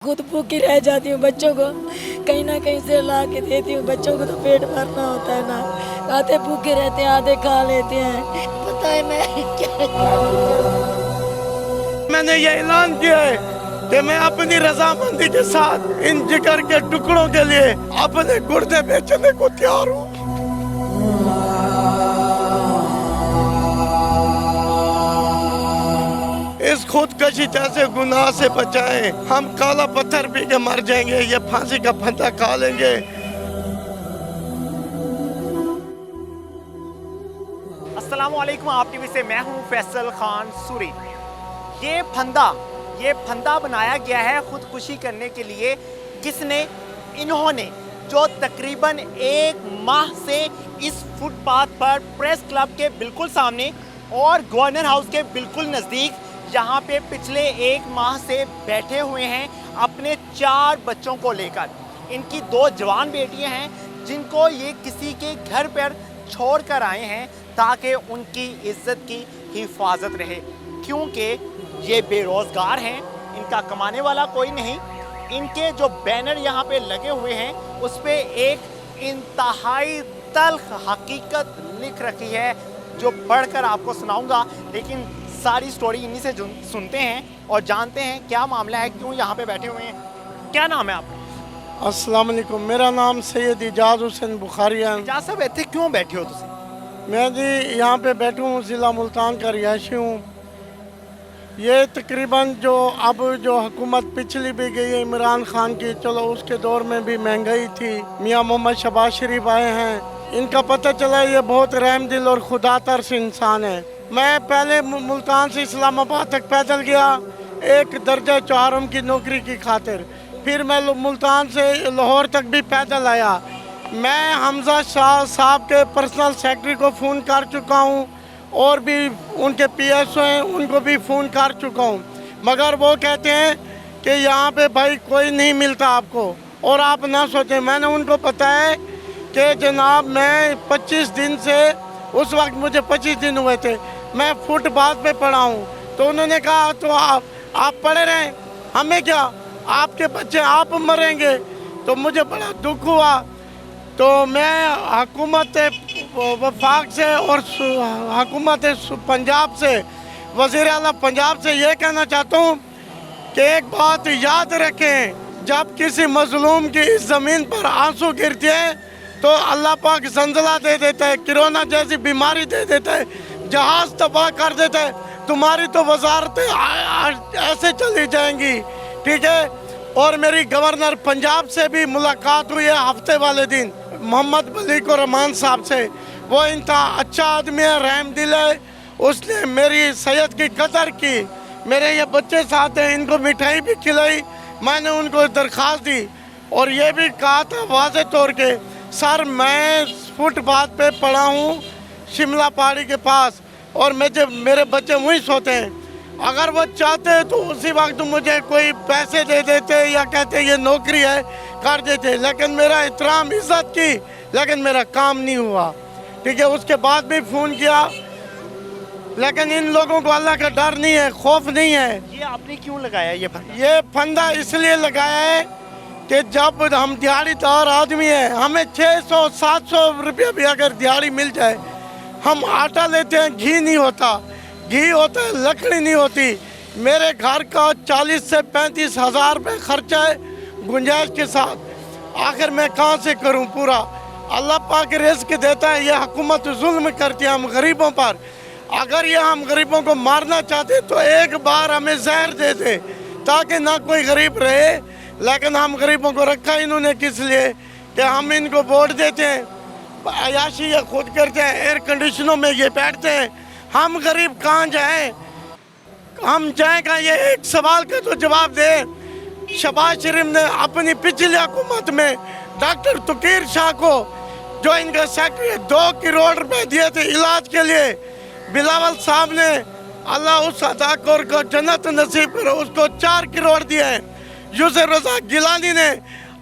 खुद भूखी रह जाती हूँ, बच्चों को कहीं ना कहीं से ला के देती हूँ। बच्चों को तो पेट भरना होता है ना, आधे भूखे रहते हैं आधे खा लेते हैं। पता है मैं क्या मैंने ये ऐलान किया है कि मैं अपनी रजामंदी के साथ इन जिगर के टुकड़ों के लिए अपने गुर्दे बेचने को तैयार हूँ। इस खुदकशी जैसे गुनाह से बचाएं। हम काला पत्थर पी के मर जाएंगे, ये फांसी का फंदा खा लेंगे। अस्सलाम वालेकुम, आप टीवी से मैं हूं फैसल खान सूरी। ये फंदा बनाया गया है खुदकुशी करने के लिए। किसने? इन्होंने, जो तकरीबन 1 माह से इस फुटपाथ पर प्रेस क्लब के बिल्कुल सामने और गवर्नर हाउस के बिल्कुल नज़दीक यहाँ पे पिछले 1 माह से बैठे हुए हैं अपने 4 बच्चों को लेकर। इनकी 2 जवान बेटियाँ हैं जिनको ये किसी के घर पर छोड़ कर आए हैं ताकि उनकी इज्जत की हिफाजत रहे, क्योंकि ये बेरोज़गार हैं, इनका कमाने वाला कोई नहीं। इनके जो बैनर यहाँ पे लगे हुए हैं उस पर एक इंतहाई तल्ख हकीकत लिख रखी है जो पढ़कर आपको सुनाऊंगा, लेकिन सारी स्टोरी इन्हीं से सुनते हैं और जानते हैं क्या मामला है, क्यों यहाँ पे बैठे हुए हैं। क्या नाम है आपका? अस्सलाम वालेकुम, मेरा नाम सैयद इजाज़ हुसैन बुखारी है। इजाज़ साहब, इतने क्यों बैठे हो तुम? मैं जी यहाँ पे बैठा हूँ, ज़िला मुल्तान का रिहायशी हूँ। ये तकरीबन जो हुकूमत पिछली भी गई है इमरान खान की, चलो उसके दौर में भी महंगाई थी। मियाँ मोहम्मद शहबाज शरीफ आए हैं, इनका पता चला ये बहुत रहम दिल और खुदा तरस इंसान है। मैं पहले मुल्तान से इस्लामाबाद तक पैदल गया, एक दर्जा चौहारम की नौकरी की खातिर। फिर मैं मुल्तान से लाहौर तक भी पैदल आया। मैं हमजा शाह साहब के पर्सनल सेक्रेटरी को फ़ोन कर चुका हूँ और भी उनके पीएसओ हैं उनको भी फ़ोन कर चुका हूँ, मगर वो कहते हैं कि यहाँ पे भाई कोई नहीं मिलता आपको। और आप ना सोचें, मैंने उनको बताया कि जनाब मैं 25 दिन से, उस वक्त मुझे 25 दिन हुए थे, मैं फुटपाथ पे पड़ा हूँ। तो उन्होंने कहा तो आप पड़े रहें, हमें क्या, आपके बच्चे आप मरेंगे। तो मुझे बड़ा दुख हुआ। तो मैं हुकूमत वफाक से और हुकूमत पंजाब से, वज़ीर आला पंजाब से ये कहना चाहता हूँ कि एक बात याद रखें, जब किसी मजलूम की इस ज़मीन पर आंसू गिरते हैं तो अल्लाह पाक ज़ंज़ला दे देता है, कोरोना जैसी बीमारी दे देता है, जहाज़ तबाह कर देता है। तुम्हारी तो वजारतें ऐसे चली जाएंगी, ठीक है। और मेरी गवर्नर पंजाब से भी मुलाकात हुई है हफ्ते वाले दिन, मोहम्मद मलिक और रहमान साहब से। वो इंतहा अच्छा आदमी है, रहम दिल है, उसने मेरी सैयद की कदर की। मेरे ये बच्चे साथ हैं, इनको मिठाई भी खिलाई। मैंने उनको दरख्वास्त दी और ये भी कहा था वाज़े तौर के, सर मैं फुटपाथ पे पड़ा हूँ शिमला पहाड़ी के पास और मेरे बच्चे वहीं सोते हैं। अगर वो चाहते तो उसी वक्त मुझे कोई पैसे दे देते या कहते ये नौकरी है कर देते, लेकिन मेरा एहतराम इज्जत की, लेकिन मेरा काम नहीं हुआ, ठीक है। उसके बाद भी फ़ोन किया, लेकिन इन लोगों को अल्लाह का डर नहीं है, खौफ नहीं है। ये आपने क्यों लगाया ये फंदा? ये फंदा इसलिए लगाया है कि जब हम दिहाड़ीदार आदमी हैं, हमें 600-700 रुपये भी अगर दिहाड़ी मिल जाए, हम आटा लेते हैं, घी नहीं होता, घी होता है लकड़ी नहीं होती। मेरे घर का 40 से 35 हज़ार रुपये खर्चा है गुंजाइश के साथ। आखिर मैं कहाँ से करूँ पूरा? अल्लाह पाक रिज़्क़ देता है, ये हुकूमत जुल्म करती है हम गरीबों पर। अगर ये हम गरीबों को मारना चाहते तो एक बार हमें जहर दे दे ताकि ना कोई गरीब रहे, लेकिन हम गरीबों को रखा इन्होंने किस लिए कि हम इनको वोट देते हैं, अयाशी ये खुद करते हैं, एयर कंडीशनों में ये बैठते हैं। हम गरीब कहाँ जाएं? हम जाएगा, ये एक सवाल का तो जवाब दे। शहबाज शरीफ ने अपनी पिछली हुकूमत में डॉक्टर तुकीर शाह को, जो इनका सेक्रेटरी, 2 करोड़ रुपए दिए थे इलाज के लिए। बिलावल साहब ने, अल्लाह उस अदाकार को जन्नत नसीब करो, उसको 4 करोड़ दिए हैं। यूसुफ रज़ा गिलानी ने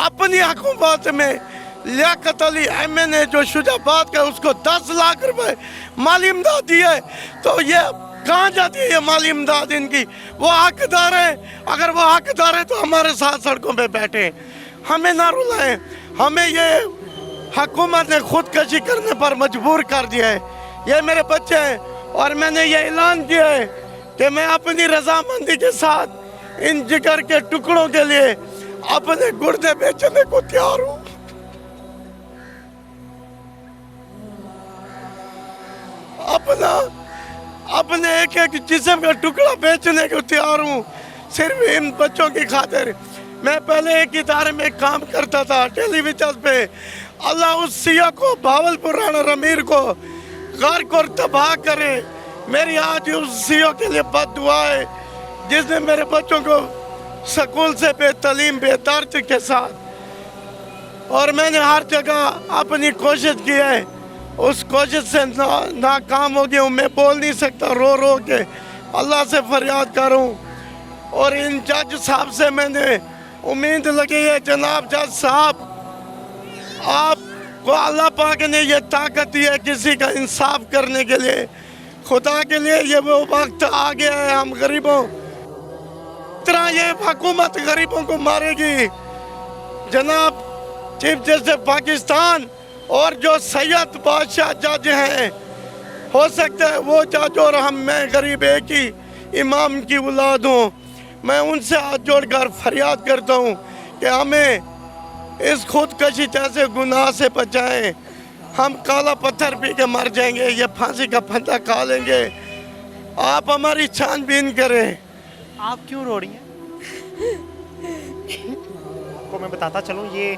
अपनी हुकूमत में, लियाकत अली एमएन ने जो शुजाबाद का, उसको 10 लाख रुपए माली इमदाद दिए। तो ये कहाँ जाती है ये माली इमदाद इनकी? वो हकदार है, अगर वो हकदार है तो हमारे साथ सड़कों पे बैठे, हमें ना रुलाएं। हमें ये हुकूमत ने खुदकशी करने पर मजबूर कर दिया है। ये मेरे बच्चे हैं और मैंने ये ऐलान किया है कि मैं अपनी रजामंदी के साथ इन जिगर के टुकड़ों के लिए अपने गुर्दे बेचने को तैयार हूँ। अपने एक एक जिस्म का टुकड़ा बेचने को तैयार हूँ, सिर्फ इन बच्चों की खातिर। मैं पहले एक इदारे में काम करता था टेलीविजन पे। अल्लाह उस सिया को, भावलपुर राणा रमीर को गर्क और तबाह करे। मेरी आज उस सिया के लिए बद दुआ है जिसने मेरे बच्चों को स्कूल से बेतलीम बेदर्द के साथ, और मैंने हर जगह अपनी कोशिश की है, उस कोशिश से नाकाम हो गया हूँ। मैं बोल नहीं सकता, रो रो के अल्लाह से फरियाद करूँ। और इन जज साहब से मैंने उम्मीद लगी है, जनाब जज साहब, आपको अल्लाह पाक ने ये ताकत दी है किसी का इंसाफ करने के लिए। खुदा के लिए ये वो वक्त आ गया है, हम गरीबों तरह ये हुकूमत गरीबों को मारेगी। जनाब चीफ जस्टिस पाकिस्तान और जो सैयद बादशाह जज हैं, हो सकता है वो जज और मैं गरीब एक ही इमाम की औलाद हूँ। मैं उनसे हाथ जोड़कर फरियाद करता हूँ कि हमें इस खुदकशी जैसे गुनाह से बचाएं। हम काला पत्थर पी के मर जाएंगे, ये फांसी का फंदा खा लेंगे। आप हमारी छानबीन करें। आप क्यों रो रही हैं? आपको मैं बताता चलूँ, ये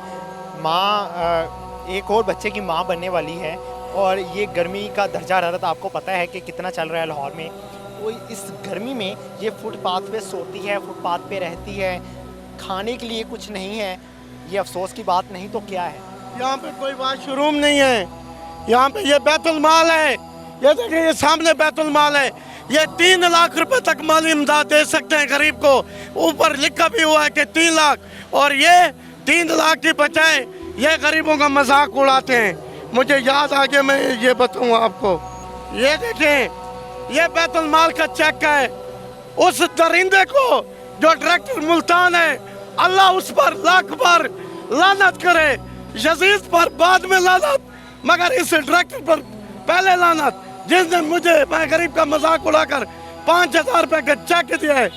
माँ एक और बच्चे की माँ बनने वाली है, और ये गर्मी का दर्जा हरारत आपको पता है कि कितना चल रहा है लाहौर में। तो इस गर्मी में ये फुटपाथ पे सोती है, फुटपाथ पे रहती है, खाने के लिए कुछ नहीं है। ये अफसोस की बात नहीं तो क्या है? यहाँ पे कोई वाशरूम नहीं है, यहाँ पे ये बैतुल माल है। ये देखिए, ये सामने बैतुल माल है। ये 3 लाख रुपए तक माली इमदाद दे सकते हैं गरीब को। ऊपर लिखा भी हुआ है कि 3 लाख, और ये 3 लाख की बजाय ये गरीबों का मजाक उड़ाते हैं। मुझे याद आ गया, मैं ये बताऊँ आपको। ये देखें, ये बैतुल माल का चेक है। उस दरिंदे को जो डायरेक्टर मुल्तान है, अल्लाह उस पर लाख बार लानत करे। यजीद पर बाद में लानत, मगर इस डायरेक्टर पर पहले लानत, जिसने मुझे, मैं गरीब का मजाक उड़ाकर 5000 रुपए का चेक दिया है।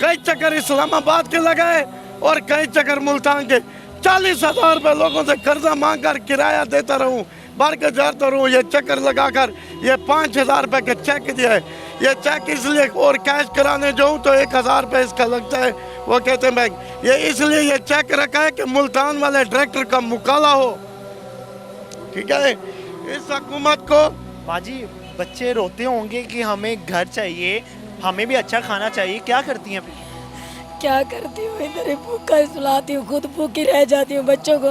कई चक्कर इस्लामाबाद के लगाए और कई चक्कर मुल्तान के। 40,000 रुपए लोगों से कर्जा मांग कर किराया देता रहूं, भर के जाता रहूं। ये चक्कर लगाकर ये 5000 रुपए का चेक दिया है। ये चेक इसलिए, और कैश कराने जाऊँ तो 1000 रुपये इसका लगता है। वो कहते हैं बैंक, ये इसलिए ये चेक रखा है कि मुल्तान वाले डायरेक्टर का मुकाला हो। ठीक है, इस हुकूमत को। माँ जी, बच्चे रोते होंगे कि हमें घर चाहिए, हमें भी अच्छा खाना चाहिए, क्या करती हैं फिर? क्या करती हूँ, इधर ही भूखा सुलाती हूँ, खुद भूखी रह जाती हूँ। बच्चों को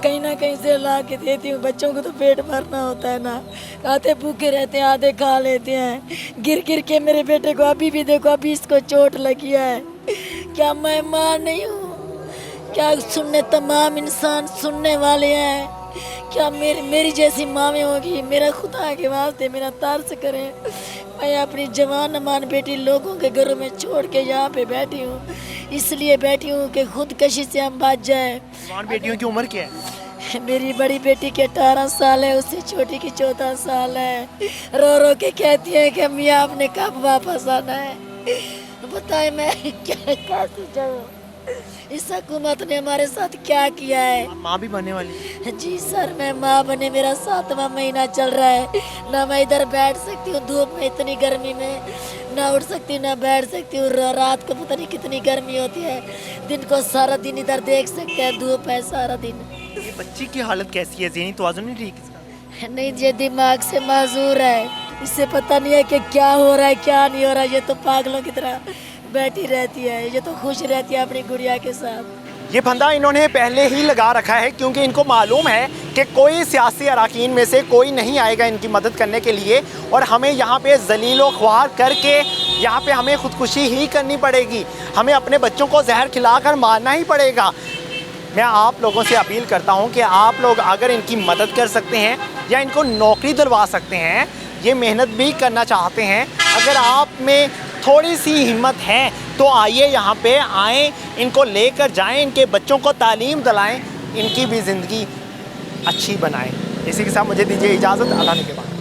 कहीं ना कहीं से ला के देती हूँ। बच्चों को तो पेट भरना होता है ना, आधे भूखे रहते हैं, आधे खा लेते हैं। गिर गिर के मेरे बेटे को अभी भी देखो, अभी इसको चोट लगी है। क्या मैं माँ नहीं हूँ? क्या सुनने तमाम इंसान सुनने वाले हैं? क्या मेरी जैसी माँ में होगी? मेरा खुदा के वास्ते मेरा तरस करें। मैं अपनी जवान मान बेटी लोगों के घरों में छोड़ के यहाँ पे बैठी हूँ, इसलिए बैठी हूँ कि खुदकशी से हम बच जाए। जवान बेटियों की उम्र क्या है? मेरी बड़ी बेटी के 18 साल है, उससे छोटी की 14 साल है। रो रो के कहती है कि मियाँ आपने कब वापस आना है? बताए मैं क्या कैसे जाऊँ? इस हुकूमत ने हमारे साथ क्या किया है? आप माँ भी बनने वाली है? जी सर, मैं माँ बने मेरा 7वां महीना चल रहा है। ना मैं इधर बैठ सकती हूँ धूप में, इतनी गर्मी में ना उठ सकती हूँ ना बैठ सकती हूँ। रात को पता नहीं कितनी गर्मी होती है, दिन को सारा दिन इधर देख सकते हैं, धूप है सारा दिन। ये बच्ची की हालत कैसी है? ज़हनी तवाज़ुन नहीं ठीक इसका? नहीं, ये दिमाग से माजूर है, इससे पता नहीं है कि क्या हो रहा है क्या नहीं हो रहा है। ये तो पागलों की तरह बैठी रहती है, ये तो खुश रहती है अपनी गुड़िया के साथ। ये फंदा इन्होंने पहले ही लगा रखा है, क्योंकि इनको मालूम है कि कोई सियासी अराकीन में से कोई नहीं आएगा इनकी मदद करने के लिए, और हमें यहाँ पे जलीलो ख्वार करके यहाँ पे हमें खुदकुशी ही करनी पड़ेगी। हमें अपने बच्चों को जहर खिलाकर मारना ही पड़ेगा। मैं आप लोगों से अपील करता हूँ कि आप लोग अगर इनकी मदद कर सकते हैं या इनको नौकरी दिलवा सकते हैं, ये मेहनत भी करना चाहते हैं, अगर आप में थोड़ी सी हिम्मत है तो आइए यहाँ पे आएँ, इनको लेकर जाएं, इनके बच्चों को तालीम दिलाएं, इनकी भी ज़िंदगी अच्छी बनाएं। इसी के साथ मुझे दीजिए इजाज़त। अल्लाह के बाद।